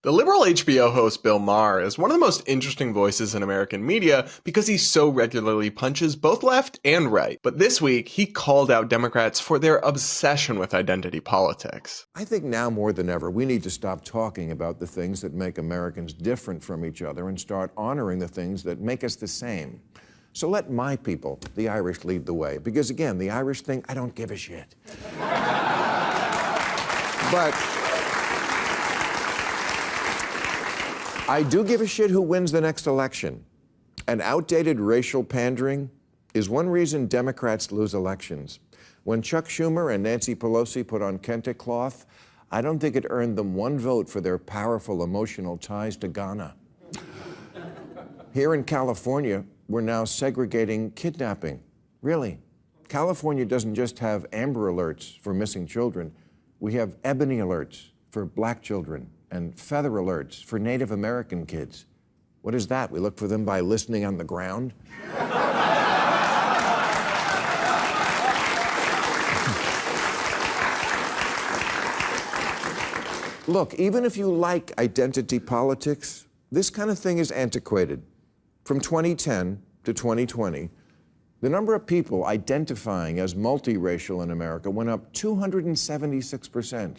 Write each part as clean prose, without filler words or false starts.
The liberal HBO host Bill Maher is one of the most interesting voices in American media because he so regularly punches both left and right. But this week, he called out Democrats for their obsession with identity politics. I think now more than ever, we need to stop talking about the things that make Americans different from each other and start honoring the things that make us the same. So let my people, the Irish, lead the way. Because again, the Irish thing, I don't give a shit. But I do give a shit who wins the next election. And outdated racial pandering is one reason Democrats lose elections. When Chuck Schumer and Nancy Pelosi put on kente cloth, I don't think it earned them one vote for their powerful emotional ties to Ghana. Here in California, we're now segregating kidnapping. Really. California doesn't just have Amber Alerts for missing children. We have Ebony Alerts for black children and Feather Alerts for Native American kids. What is that? We look for them by listening on the ground? Look, even if you like identity politics, this kind of thing is antiquated. From 2010 to 2020, the number of people identifying as multiracial in America went up 276%.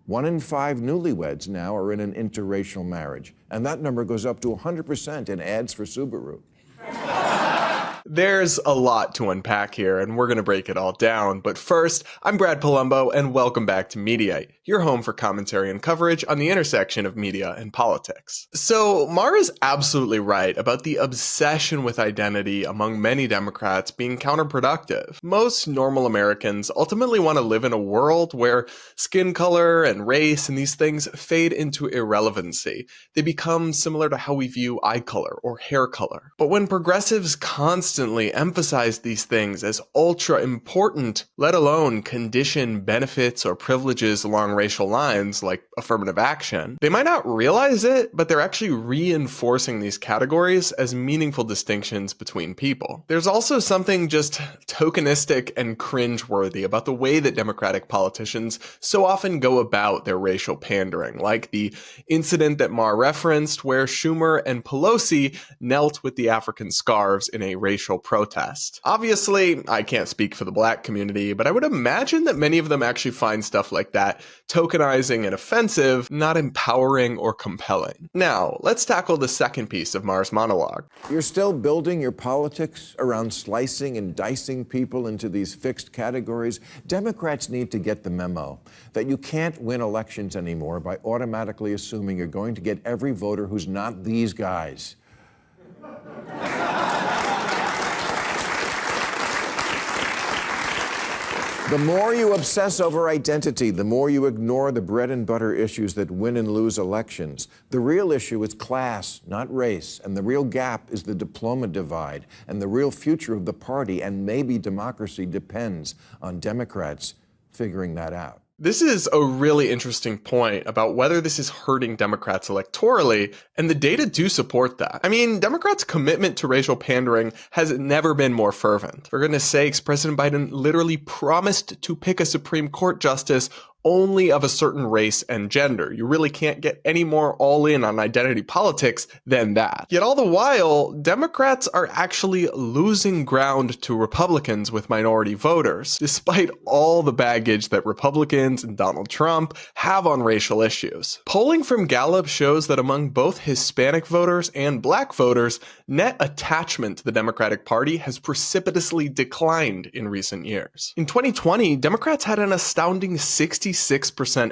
1 in 5 newlyweds now are in an interracial marriage, and that number goes up to 100% in ads for Subaru. There's a lot to unpack here, and we're going to break it all down. But first, I'm Brad Palumbo, and welcome back to Mediaite, your home for commentary and coverage on the intersection of media and politics. So, Maher is absolutely right about the obsession with identity among many Democrats being counterproductive. Most normal Americans ultimately want to live in a world where skin color and race and these things fade into irrelevancy. They become similar to how we view eye color or hair color. But when progressives constantly emphasize these things as ultra important, let alone condition benefits or privileges along racial lines like affirmative action, they might not realize it, but they're actually reinforcing these categories as meaningful distinctions between people. There's also something just tokenistic and cringeworthy about the way that Democratic politicians so often go about their racial pandering, like the incident that Maher referenced where Schumer and Pelosi knelt with the African scarves in a racial protest. Obviously, I can't speak for the black community, but I would imagine that many of them actually find stuff like that tokenizing and offensive, not empowering or compelling. Now, let's tackle the second piece of Maher's monologue. You're still building your politics around slicing and dicing people into these fixed categories. Democrats need to get the memo that you can't win elections anymore by automatically assuming you're going to get every voter who's not these guys. The more you obsess over identity, the more you ignore the bread and butter issues that win and lose elections. The real issue is class, not race, and the real gap is the diploma divide, and the real future of the party and maybe democracy depends on Democrats figuring that out. This is a really interesting point about whether this is hurting Democrats electorally, and the data do support that. I mean, Democrats' commitment to racial pandering has never been more fervent. For goodness sakes, President Biden literally promised to pick a Supreme Court justice only of a certain race and gender. You really can't get any more all in on identity politics than that. Yet all the while, Democrats are actually losing ground to Republicans with minority voters, despite all the baggage that Republicans and Donald Trump have on racial issues. Polling from Gallup shows that among both Hispanic voters and black voters, net attachment to the Democratic Party has precipitously declined in recent years. In 2020, Democrats had an astounding 66%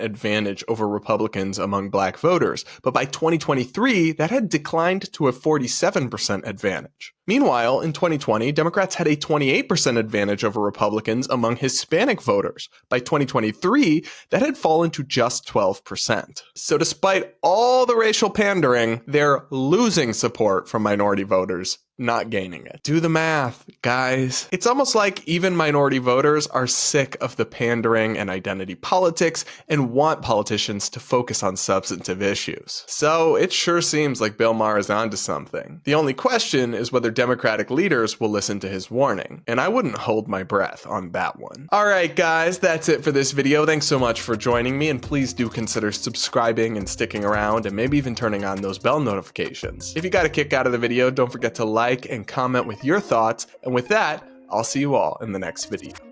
advantage over Republicans among black voters, but by 2023, that had declined to a 47% advantage. Meanwhile, in 2020, Democrats had a 28% advantage over Republicans among Hispanic voters. By 2023, that had fallen to just 12%. So despite all the racial pandering, they're losing support from minority voters not gaining it. Do the math, guys. It's almost like even minority voters are sick of the pandering and identity politics and want politicians to focus on substantive issues. So it sure seems like Bill Maher is onto something. The only question is whether Democratic leaders will listen to his warning, and I wouldn't hold my breath on that one. Alright guys, that's it for this video. Thanks so much for joining me, and please do consider subscribing and sticking around, and maybe even turning on those bell notifications. If you got a kick out of the video, don't forget to like and comment with your thoughts, and with that, I'll see you all in the next video.